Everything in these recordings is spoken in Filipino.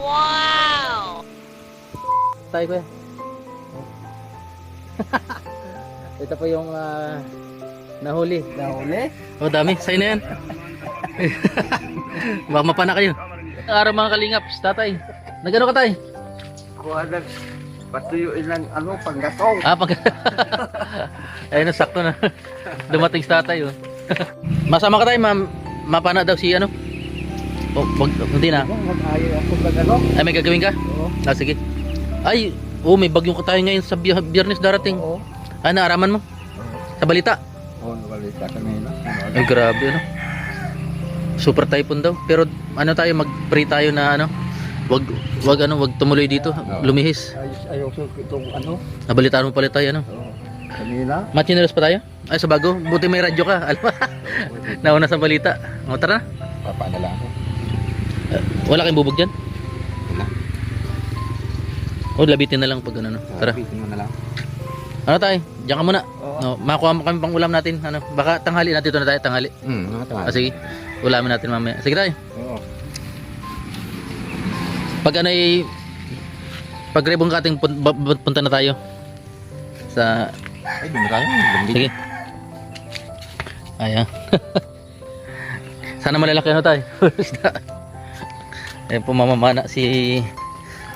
Wow! Tayo ko. Ito po yung nahuli. Nahuli? Oh, dami. Sa'yo na yan. Baka mapana kayo. Araw mga kalingap, tatay. Nagano ka tay? Kuha na. Patuyuin lang, panggatong. Pag... Ayun na, sakto na. Dumating sa tatay. Oh. Masama ka tayo, mapana daw si ano? Oh, hindi na. Mag-ayaw ako Ay, may gagawin ka? Oo. Sige. Ay, may bagyong ka tayo ngayon sa biyernes darating. Oo. Ay, naaraman mo? Sa balita? Oo, nabalita kanina. Ay, grabe, ano? Super typhoon daw. Pero ano tayo, mag-pray tayo na ano? Wag tumuloy dito, lumihis. Ayaw ko itong Nabalitaan mo pala tayo, ano? Oo. Kanina. Machinilas pa tayo? Ay, sa bago. Buti may radyo ka. Alam mo? Nauna sa balita. O, tara na. Papadala ako. Wala kayong bubog dyan? Wala. O, labitin na lang pag ano. Tara. Pitin mo na lang. Ano tayo? Diyan ka muna. Oo. No, makuha mo kami pang ulam natin. Ano? Baka tanghali natin ito na tayo. Tanghali. Sige. Ulamin natin mamaya. Sige tayo. Oo. Pag ano ay pag-rebong kating punta na tayo sa Ay, doon na tayo. sige. Ayan. Sana malalaki ano tayo. Ayan po mamamana si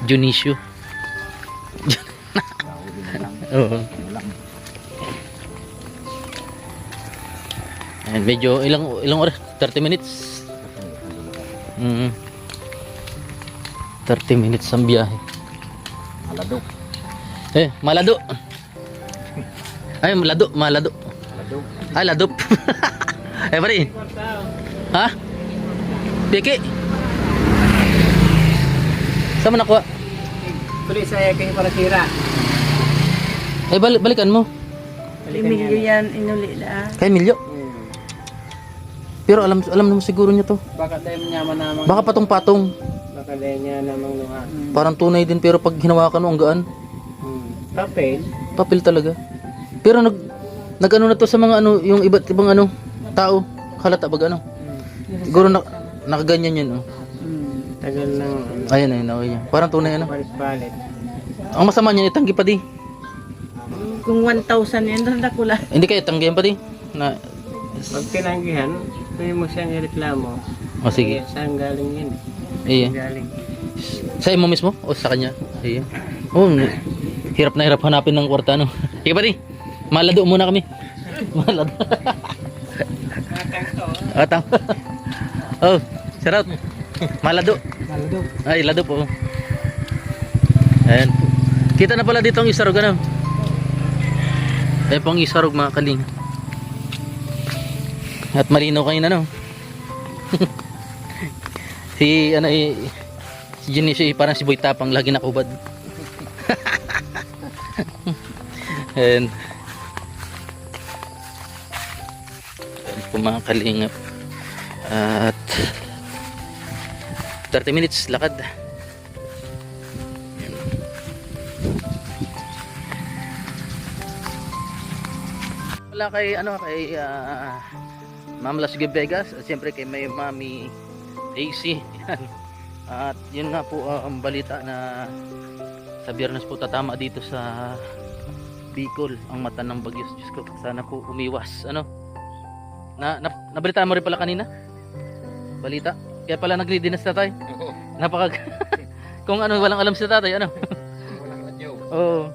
Junicio. Nahuli na lang. Oo. Wala. Ayan, medyo ilang oras? 30 minutes. 30 minutes ang biyahe. Malado. Malado. Ay, malado. Malado. Ay, ladop. Ay, pare. Ha? Piki. Saan mo nakuha? Tuloy saya kayo para sira. Ay, balikan mo. Emilio yan, inuli na. Kay Emilio. Pero alam naman siguro niya to. Baka tayo nyaman namang. Baka patong-patong. Baka tayo niya namang luha. Parang tunay din pero pag hinawakan mo ang gaan. Papel. Papel talaga. Pero nag-ano na to sa mga ano, yung iba't ibang ano, tao. Halata bag ano. Siguro nakaganyan yan. Oh. Tagal lang. Ayun, okay yan. Parang tunay ano. Palit-palit. Ang masama niyan, itanggi pa di. Kung 1,000 yan, doon na kula. Hindi kayo, tanggihan pa di. Na, Pag tinanggihan, pwede mo siyang ireklamo. sige. Saan galing yun? Iya. Galing. Sa imo mismo o sa kanya? Iya. Oh, hirap na hirap hanapin ng kwarta no. Sige pa di. Malado muna kami. Malado. Atang. Oh, sarap. Malado. Malado. Ay, lado po. Ayan. Kita na pala dito ang isarog ano. Ayan pong isarog mga kaling. At malinaw kayo na no. Si ano si Junicio parang si Boy Tapang lagi nakubad. And po mga kalingap. At 30 minutes lakad. Wala kay ano kay Ma'am Las Vegas at siyempre kay may Mami AC. Yan. At yun nga po ang balita na sa Biyernes po tatama dito sa Bicol ang mata ng bagyo. Diyos ko, sana po umiwas. Ano? Nabalitaan mo rin pala kanina? Balita? Kaya pala nag-ready na si tatay? Napaka... Kung ano, walang alam si tatay, ano? Walang radyo. Oo.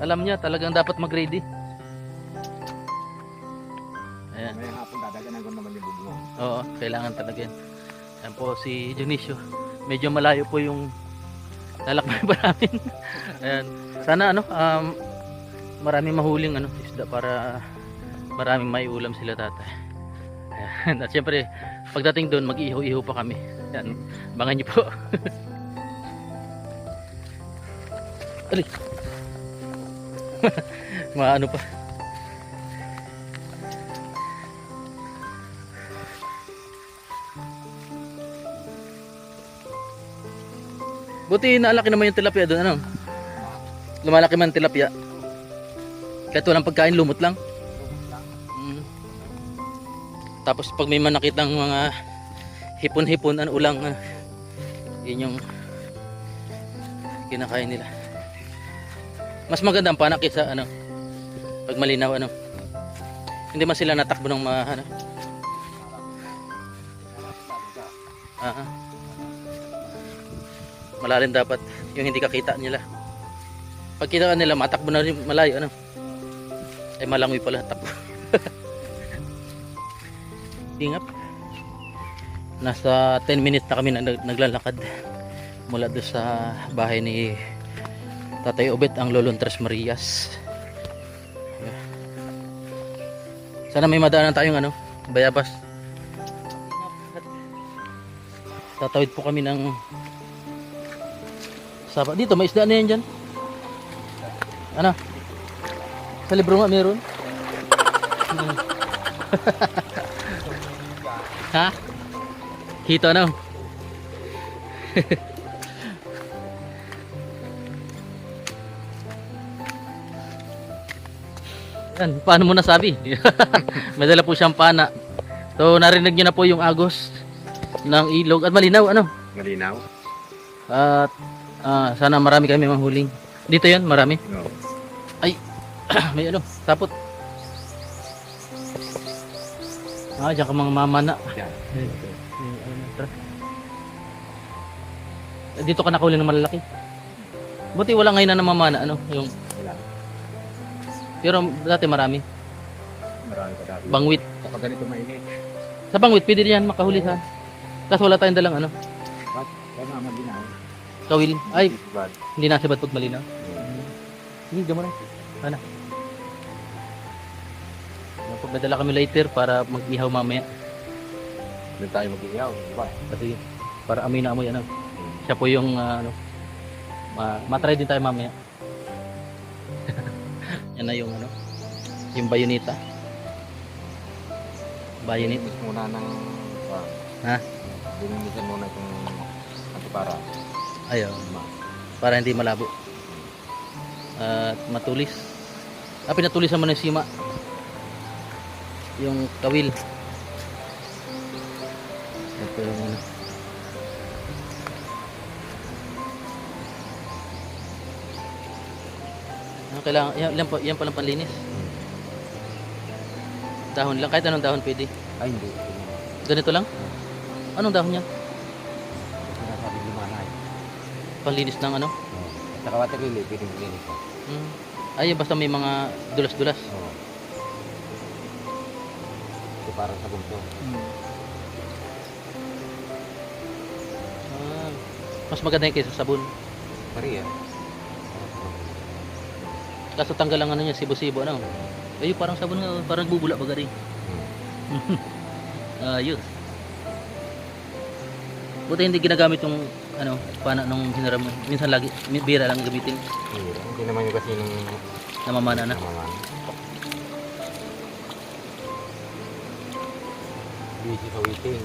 Alam niya, talagang dapat mag-ready. Ayan. May hapon dadagan ako naman yung bubuo. Oo, kailangan talaga yan. Ayan po si Junicio. Medyo malayo po yung lalakbay pa namin. Ayan. Sana ano, maraming mahuling ano, isda para maraming may ulam sila tatay. Ayan. At syempre, pagdating doon, mag-iho-iho pa kami. Ayan. Bangan niyo po. Ali. Maano pa. Buti naalaki naman yung tilapia doon, ano? Lumalaki man tilapia. Kahit walang pagkain, lumot lang. Tapos pag may man nakitang mga hipon-hipon, ano, ulang, yun yung kinakain nila. Mas maganda ang pana kaysa ano, pag malinaw ano. Hindi man sila natakbo ng ano. Malalim dapat yung hindi kakita nila. Pag kita nila matakbo na rin malayo ano. Ay malangoy pala takbo. Tingap. Nasa 10 minutes na kami naglalakad mula doon sa bahay ni Tatay Obet, ang Lolong Tres Marias. Sana may madaanan tayong ano, bayabas. Tatawid po kami ng Saba. Dito may isda na yan dyan. Ano? Sa libro nga meron. Ha? Hito ano? Yan, paano mo nasabi? May dala po siyang pana. So narinig niyo na po yung agos ng ilog at malinaw ano? Malinaw? At sana marami kami manghuling. Dito yan, marami. No. Ay, may ano, sapot. Diyan ka mga mamana. Dito ka nakahuli ng malalaki. Buti wala ngayon na namamana, ano, yung... Wala. Pero dati marami. Marami pa dati. Bangwit. Kapag ganito mainit. Sa bangwit, pwede yan makahuli sa... Kaso wala tayong dalang ano, Ba't? Kaya nga malinaw. kawil. Ay, Bad. hindi nasibad pag malinaw. Hindi, diyan mo na. Sana. Pagdadala kami later para mag-ihaw mamaya. Doon tayo mag-iyaw, di ba? Kasi para amoy na amoy ano. Siya po yung ano, matry din tayo mamaya. Yan na yung ano, yung bayonita. Bayonit. Binimis muna ng... Ha? Binimisan muna itong antipara. Ayaw. Para hindi malabo. At matulis. Pinatulisan mo na yung sima. Yung kawil. Ito yung ano. Kailangan, yan palang panlinis. Dahon lang, kahit anong dahon pwede. Ay, hindi. Ganito lang? Anong dahon yan? Sinasabi lumanay. Panlinis ng ano? Saka waterlily, pwedeng linis ko. Ay, basta may mga dulas-dulas. Oo. Ito parang sa bunto. Mas maganda yung kaysa sabon. Maria. Kaso tanggal lang ano niya, sibo-sibo ano. Ayun, parang sabon nga, parang bubula baga rin. Ayos. Buti hindi ginagamit yung ano, pana nung hinaram mo. Minsan lagi, bira lang gamitin. Hindi naman yung kasi nung Namamana na. namaman. Busy sa waiting.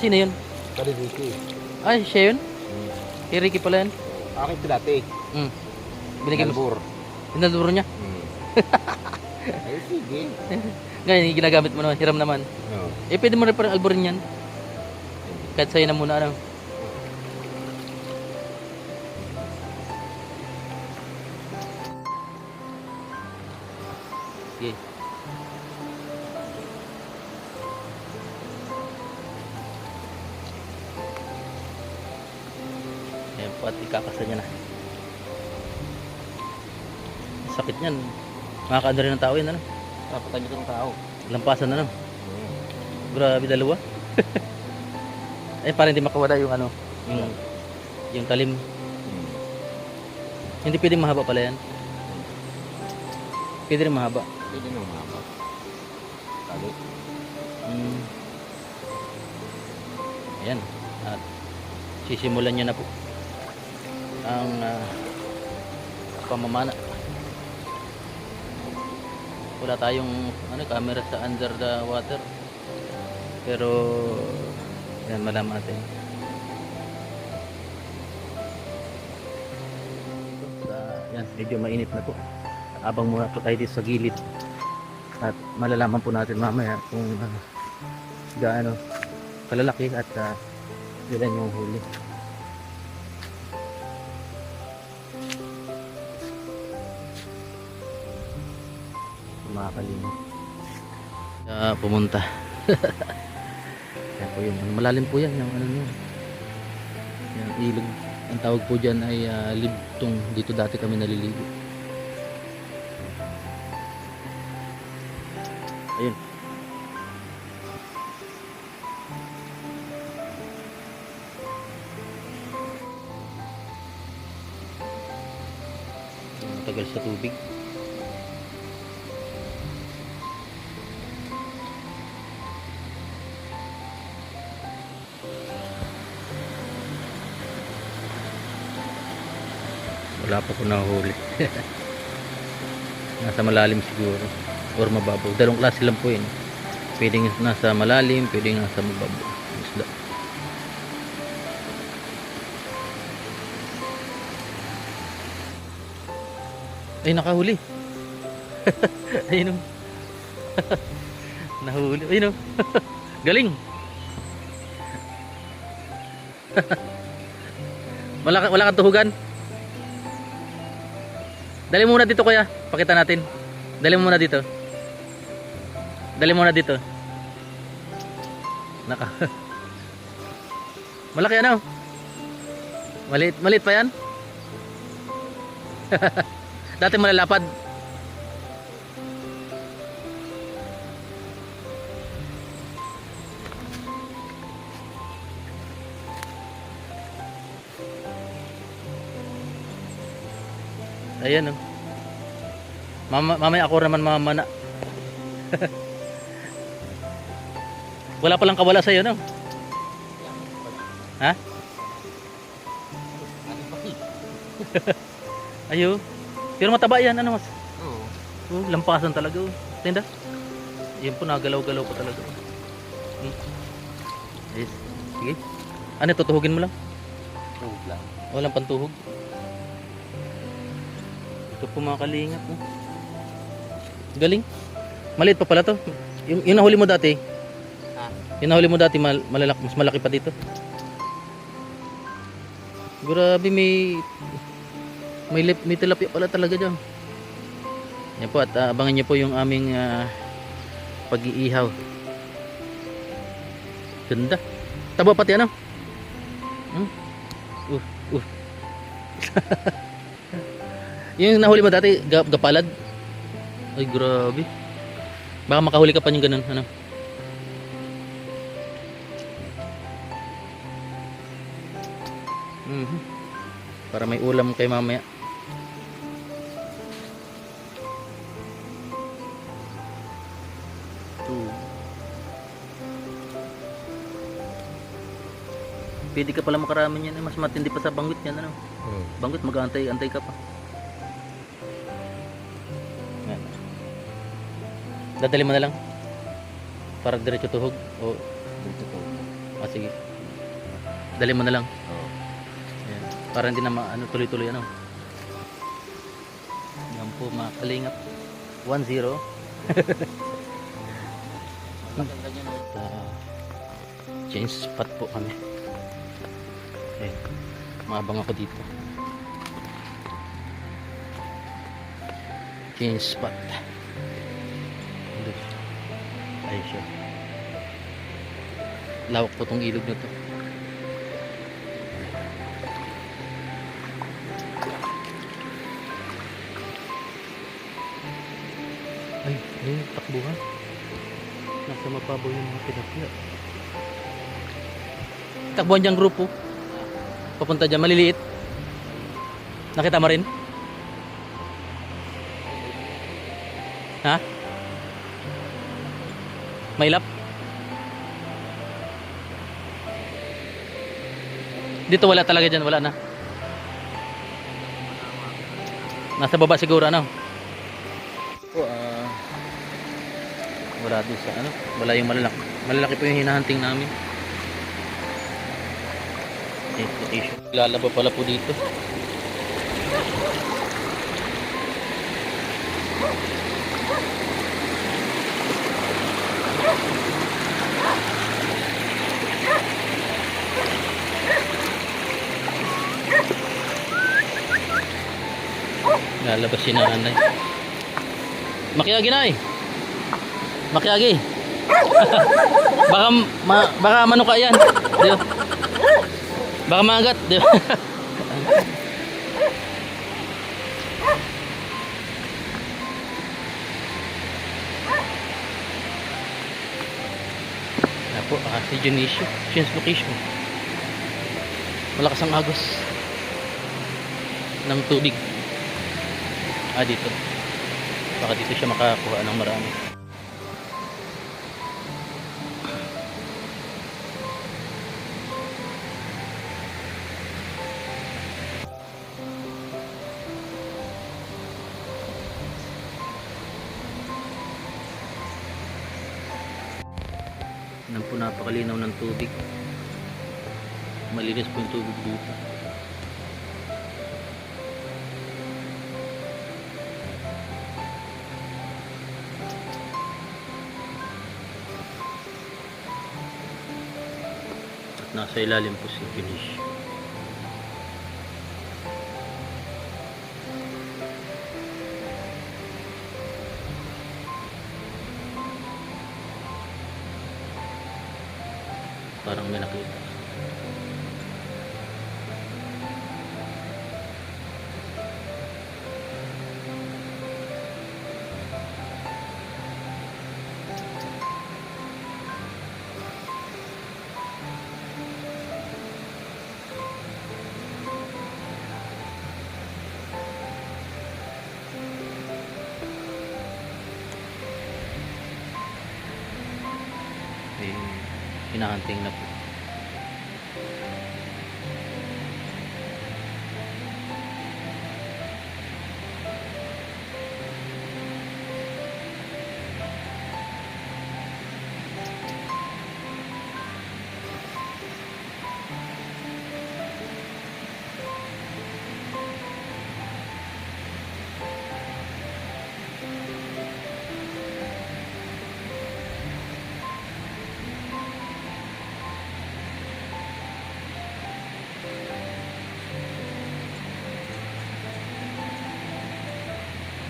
Sino yun? Kali busy. Ay, siya yun? Kay Ricky pala yan. Akin ito dati. Binigay mo. Albur. Pinaluro niya. Ay, sige. Ngayon, ginagamit mo naman, hiram naman. Oo. Pwede mo rin parang alburin yan. Kahit sa'yo na muna, ano. Sige. Ayan po at ikakasa niya na. Sakit niyan. Makakaano rin ng tao yun, ano. Kapatay nito ng tao. Lampasan na, ano. Grabe dalawa. Para hindi makawala yung ano, yung talim. Hindi pwedeng mahaba pala yan. Pwede rin mahaba. Pwede nang mahaba. Kali. Ayan. At sisimulan niya na po ang pamamana. Wala tayong camera sa under the water. Pero yan, malaman natin. Yan, medyo mainit na po. Abang muna po tayo dito sa gilid. At malalaman po natin mamaya kung gaano kalalaki at ilan yung huli. mga kalingap. Pumunta. Kaya po yun, malalim po yan yung ano yun. Yung ilog, ang tawag po dyan ay libtong. Dito dati kami naliligo. Ayun. Tagal sa tubig. Wala pa ko nahuli. Nasa malalim siguro or mababaw. Dalawang klase lang po yun. Pwedeng nasa malalim, pwedeng nasa mababaw. Isda. Ay, nakahuli. Ayun o. Nahuli. Ayun o. Galing. Wala kang tuhugan. Dali muna dito kuya. Pakita natin. Dali muna dito. Dali muna dito. Malaki ano? Maliit pa yan? Dati malalapad. Ayan o. Mamaya ako naman mamana. Wala palang kawala sa'yo no? Ha? Ayo. Pero mataba yan ano mas? Oo. Lampasan talaga oh. Tinda. Yan po nagalaw-galaw po talaga. Yes. Sige. Ano tutuhugin mo lang? Tuhog lang. Walang pantuhog. Ito po mga kalingap oh. Galing. Maliit pa pala to. Yung nahuli mo dati. Yung nahuli mo dati mas malaki pa dito. Grabe may tilapia pala talaga dyan. Yan po at abangan nyo po yung aming pag-iihaw. Ganda. Taba pati ano? Yung nahuli mo dati gapalad. Ay grabe. Baka makahuli ka pa yung ganun ano? Para may ulam kay mamaya. Pwede ka pala makarami yan. Mas matindi pa sa banggit yan ano? Banggit mag-antay ka pa. Yan. Dadali mo na lang para diretso tuhog o sige. Dali mo na lang. Yan. Para hindi na tuloy-tuloy ano. Yan po mga kalingap. 1-0. Change spot po kami. Okay. Maabang ako dito. Change spot. Ayun siya. Lawak po tong ilog na to. Ay, ayun, takbuhan. Nasa mababaw yung mga tilapia. Takbuhan diyang grupo. Papunta dyan, maliliit. Nakita mo rin? Ha? Mailap? Dito wala talaga dyan, wala na. Nasa baba siguro, ano? Wala doon sa ano, wala yung malalaki po yung hinahunting namin. Lalaba pala po dito. Lalabas si nanay. Makiya ginay. Makiagi. Baka manuka yan. Di ba? Baka magat, di ba? Yan po, si Dionisio. Change location. Malakas ang agos ng tubig. Dito. Baka dito siya makakuha ng marami. Nang po napakalinaw ng tubig. Malinis po yung tubig dito. At nasa ilalim po si finish. Parang may nakita. Hinahunting na po.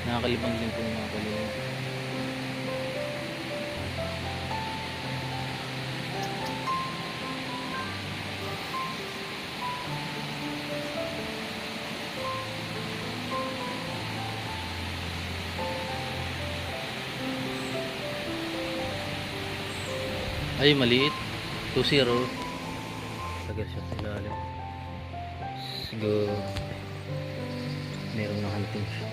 Nakakalibang din po yung mga kalibang. Ay, maliit. 2-0. Tagal siya sa ilalim. Siguro meron na hunting siya.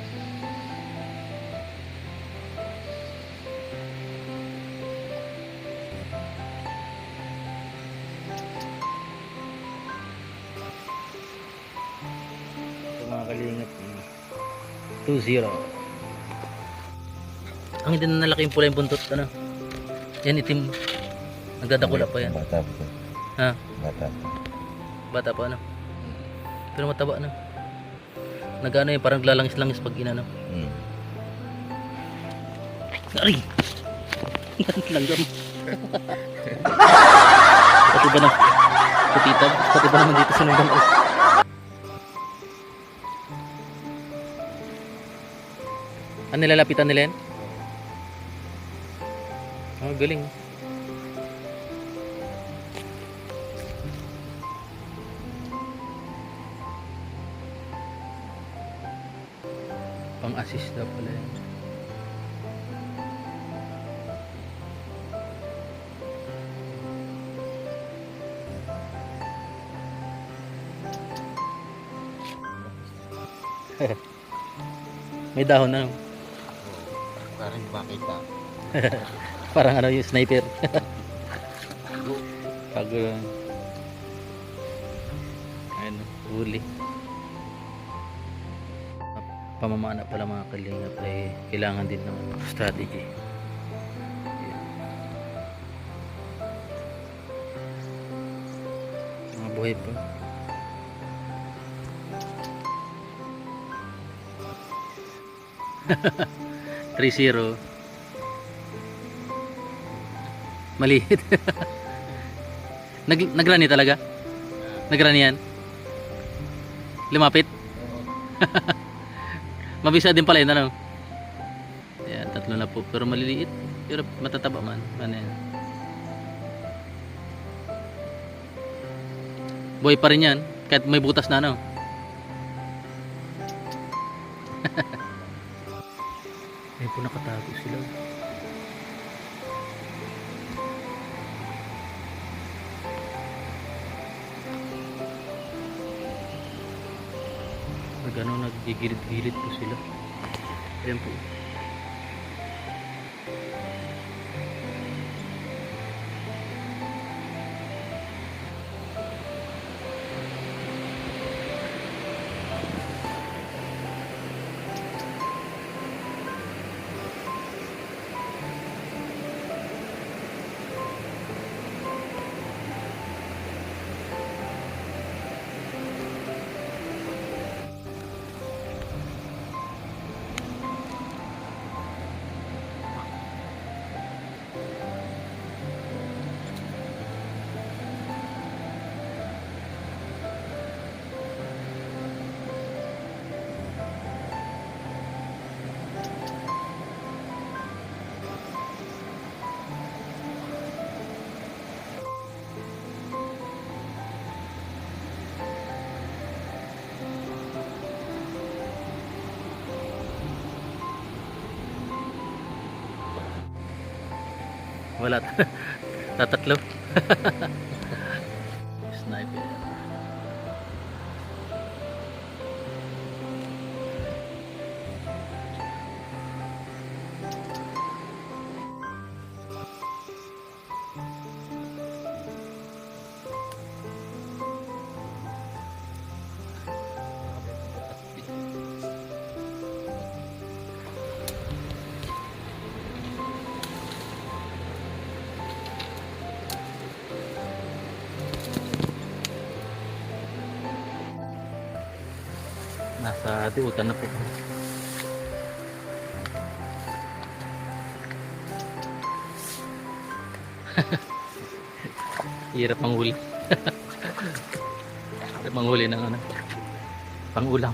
Mga kalingap, 2-0. Ang hindi na nalaki yung pula yung buntot, ano? Yan itim. Nagdadakula pa yan. Bata pa. Ha? Bata pa. Bata pa, ano? Pero mataba, ano? Nagano yung parang lalangis-langis pag inano. Ari! Langgam. Pati ba na? Kutitab? Pati ba naman dito sa langgam? Ano nilalapitan nila yan? Oh, galing. Pang-assist daw pala yan. May dahon na. Parang makita. Parang ano yung sniper. Pag ayun, huli. Pamamana pala mga kalingap ay kailangan din ng strategy. Ayan. Mga buhay pa. $3-0. Maliit. Nagrani talaga? Nagrani yan? Lumapit? Mabisa din pala yun, ano? Ayan, 3 na po. Pero maliliit. Pero matataba man. Ano yan. Buhay pa rin yan. Kahit may butas na ano. Ayun po nakatago sila. Naggigilit-gilit po sila. Ayan po. Wala. Tatatlo. Sniper. Nasa diutan na po. Hirap manghuli. Hirap manghuli ng ano, pangulam.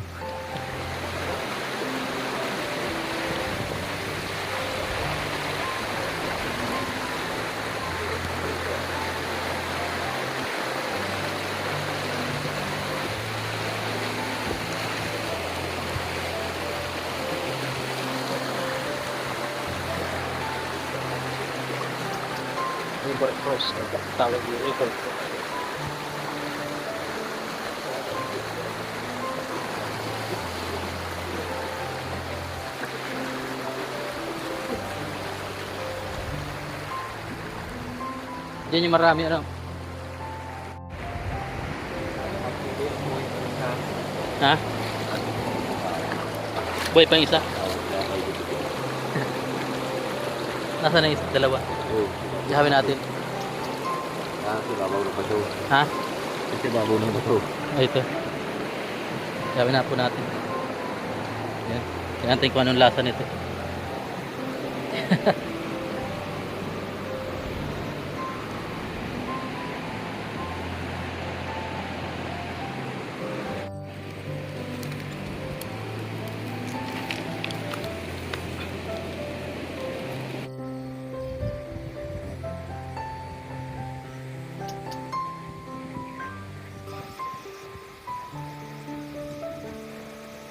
River cross. Tawag yung river cross. Diyan yung marami ano. Ha? Buhay pa yung isa? Nasaan na yung isa? Dalawa? Oo. Ihawin natin. Kasi babaw na ba ito? Ha? Kasi babaw na ba ito? Ay, ito. Ihawin na po natin. Yan. Tingnan ko anong lasa nito.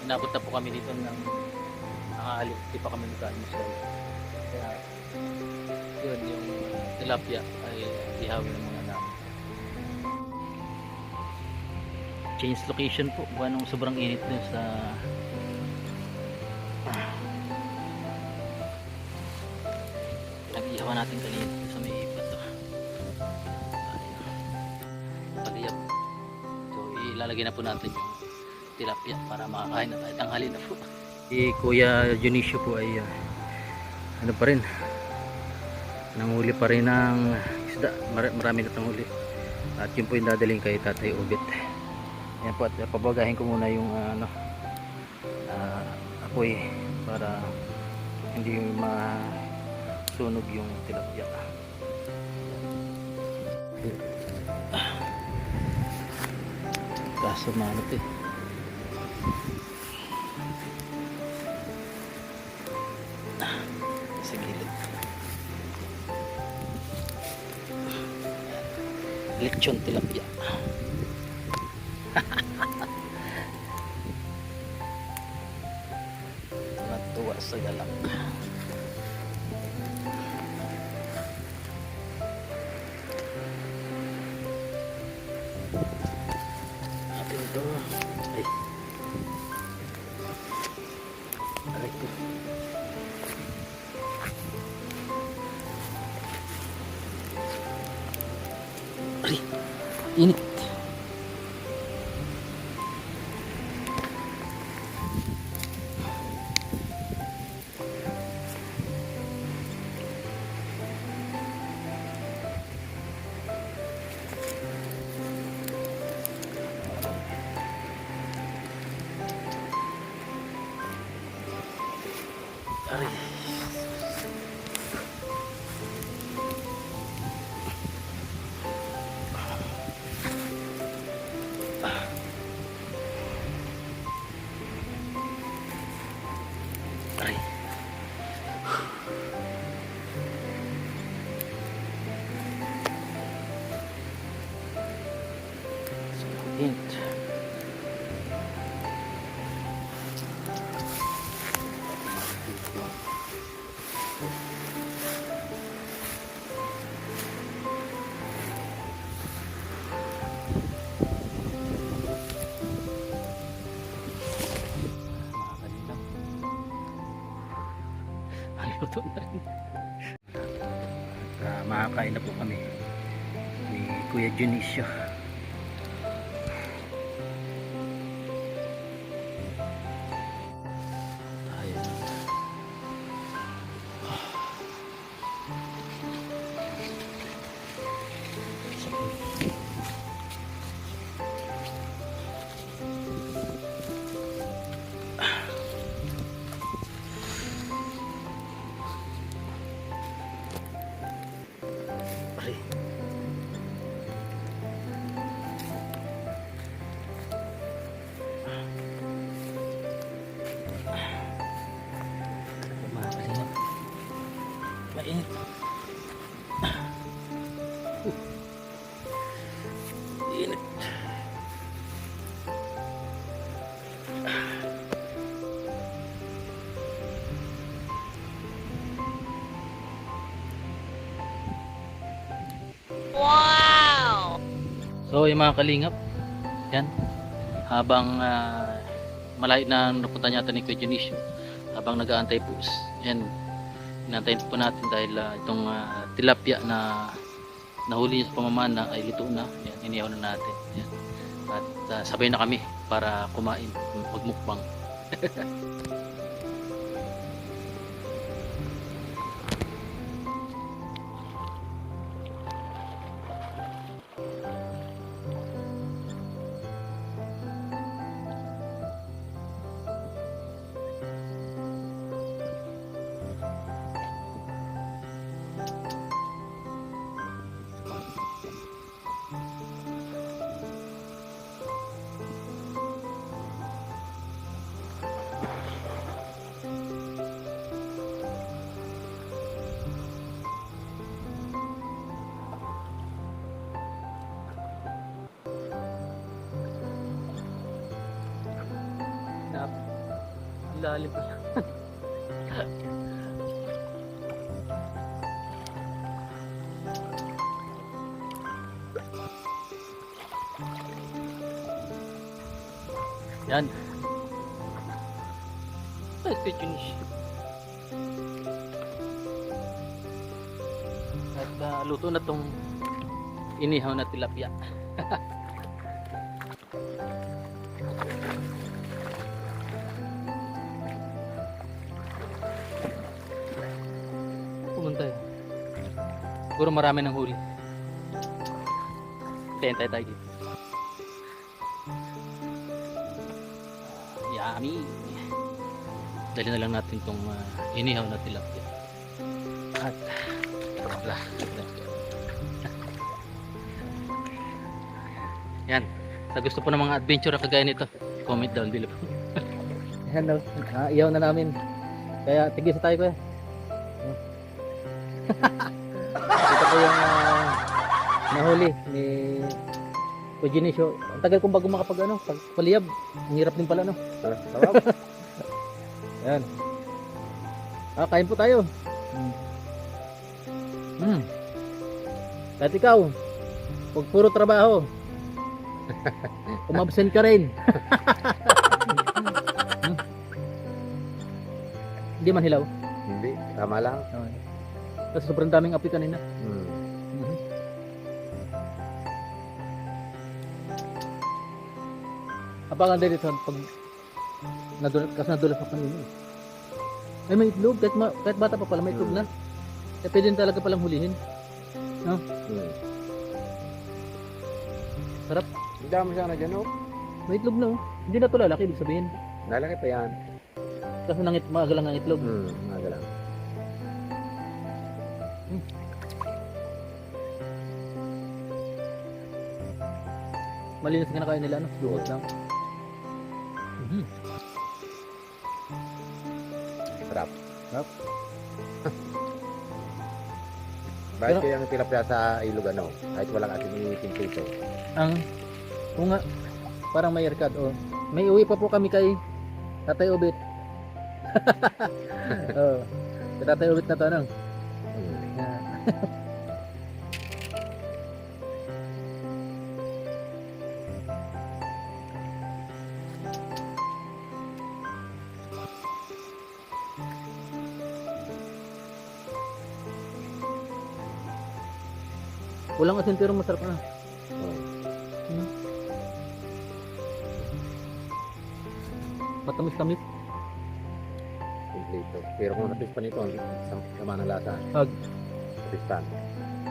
Inabot na po kami dito ng nakaalis, di pa kami nag-almusal. Kaya yun, yung tilapia ay ihawin muna namin. Change location po, buwan nung sobrang init dun sa nag-ihawan natin kanina sa may bato. Paliyap. So ilalagay na po natin yung tilapia para makakain na tayo, tanghali na po. Si Kuya Junicio po ay ano pa rin, nanghuli pa rin ng isda, marami na tanghuli, at yun po yung dadaling kay Tatay Ubit. Yan po, at pabagahin ko muna yung apoy para hindi masunog yung tilapia. Kaso manot eh. Sa gilid. lechon tilapia. Natuwa sa galak. Atin ito. Ay. Aray ko. Aray. Init. Aray. Aray. Init. Makakalinaw. Alimuto na rin. Makakain na po kami ni Kuya Junicio. Ayan. Aray. Makakalinaw. Mainit. Init. So yung mga kalingap, yan, habang malayo na napunta niya ni Kuya Junicio, habang nag-aantay po, yan, inantayin po natin dahil itong tilapia na nahuli niya sa pamamana ay luto na, yan, inihaw na natin, yan. At sabay na kami para kumain, magmukbang. Lalim pala. Yan. Ay, Kuya Junicio. At luto na tong inihaw na tilapia. Pumunta yun. Siguro marami ng huli. Tentay tayo dito. Yummy! Dali na lang natin itong inihaw na tilapia. At wala. Yan. Sa gusto po ng mga adventure na kagaya nito, comment down below. Yan daw. Iyaw na namin. Kaya tigisa tayo kuya. Ito po yung nahuli ni Eugenicio. Ang tagal kong bago makapag ano, pag paliyab. Ang hirap din pala no. Sarap. Ayan. Kain po tayo. Kahit ikaw, huwag puro trabaho. Umabsent ka rin. Hindi man hilaw. Hindi, tama lang. Kasi sobrang daming apoy kanina. Abangan din ito pag nadulas ako kanina. Ay may itlog, kahit bata pa pala may itlog na. Kaya pwede din talaga palang hulihin. No? Sarap. Ang dami siya na dyan, oh. May itlog na oh. Hindi na ito lalaki, ibig sabihin. Nalaki pa yan. Kasi maaga lang ang itlog. Maaga lang. Malinis ka na kain nila, no? Luot lang. Sarap. Sarap. Bakit kaya ang tilapia sa ilog ano? Kahit walang ating initin ito. Kung nga, parang may aircad. Oh. May uwi pa po kami kay Tatay Ubit. Oh. Kay Tatay Ubit na to, ano? Yeah. Walang asin pero masarap na. Matamis-tamis. Kompleto. Pero kung napis pa nito, sama ng lasa. Napistan.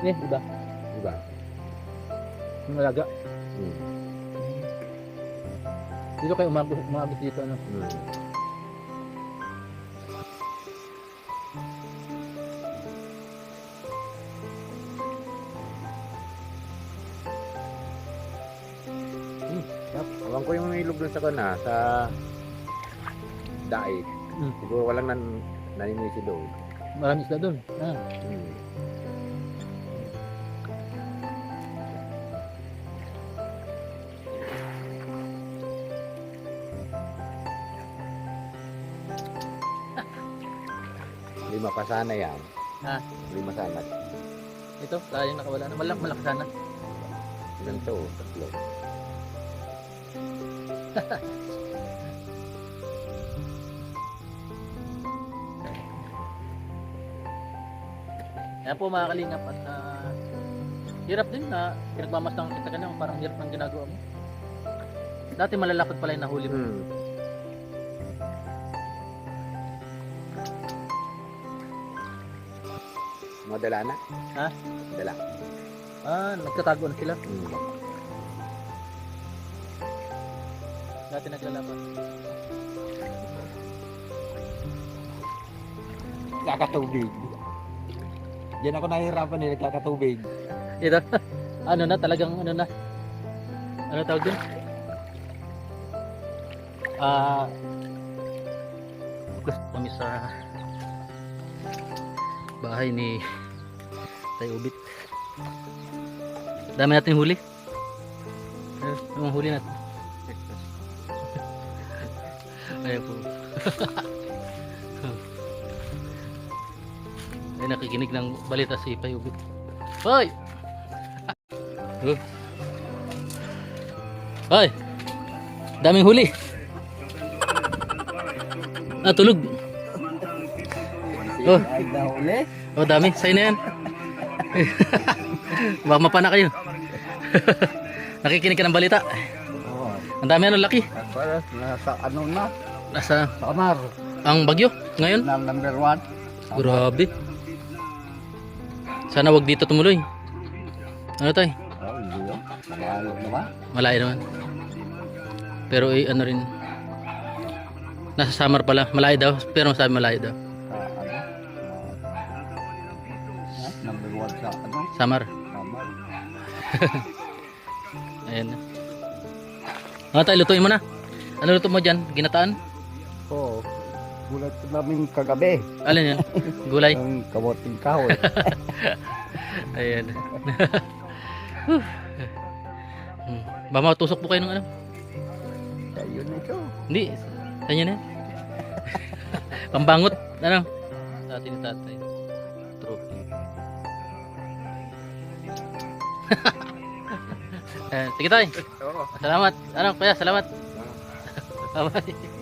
Iba. Diba? Yung alaga. Dito kayo umagos dito, ano? Awan ko yung ilog dun sa kana, sa daig. Siguro walang naninisi doon. Marami isda doon. Lima pa sana yan. Lima sana. Ito, sayang nakawala na. Malaki sana. Ganito, tatlo. Yan po mga kalingap at hirap din na pinagmamastang kita kanina parang hirap ng ginagawa mo. Dati malalakad pala yung nahuli mo. Madala na? Ha? Dala. Nagtatago na sila. Dati naglalaban. Kakatubig. Diyan ako nahihirapan eh, kakatubig. Ito, ano na, talagang ano na. Ano tawag dun? Gusto kami sa bahay ni Tay Ubit. Dami natin huli. Yung huli natin. Ayan po. Ay nakikinig ng balita si Tay Ubit. Hoy! Hoy! Daming huli. Tulog. Oh, dami. Sa'yo na yan. Baka mapana kayo. Nakikinig ka ng balita. Ang dami, ano, laki. Nasa ano na? Nasa Samar. ang bagyo ngayon. Number 1. Grabe. Sana wag dito tumuloy. Ano tayo? Hindi yun. Malayo naman. Malayo naman. Pero ano rin. Nasa Samar pala. Malayo daw. Pero sabi malayo daw. Number 1 sa ano? Samar. Samar. Ayan. Ano tayo? Lutuin mo na. Ano luto mo dyan? Ginataan? Oo. Gulat namin kagabi. Alin yan? Gulay? Ang kamoting kahoy. Ayan. Ba matusok po kayo ng ano? Ayun na ito. Hindi, kanya na. Pambangot, ano? Sa atin ni tatay. Trophy. Sige tayo. Oo. Salamat. Ano, kuya, salamat. Bye-bye.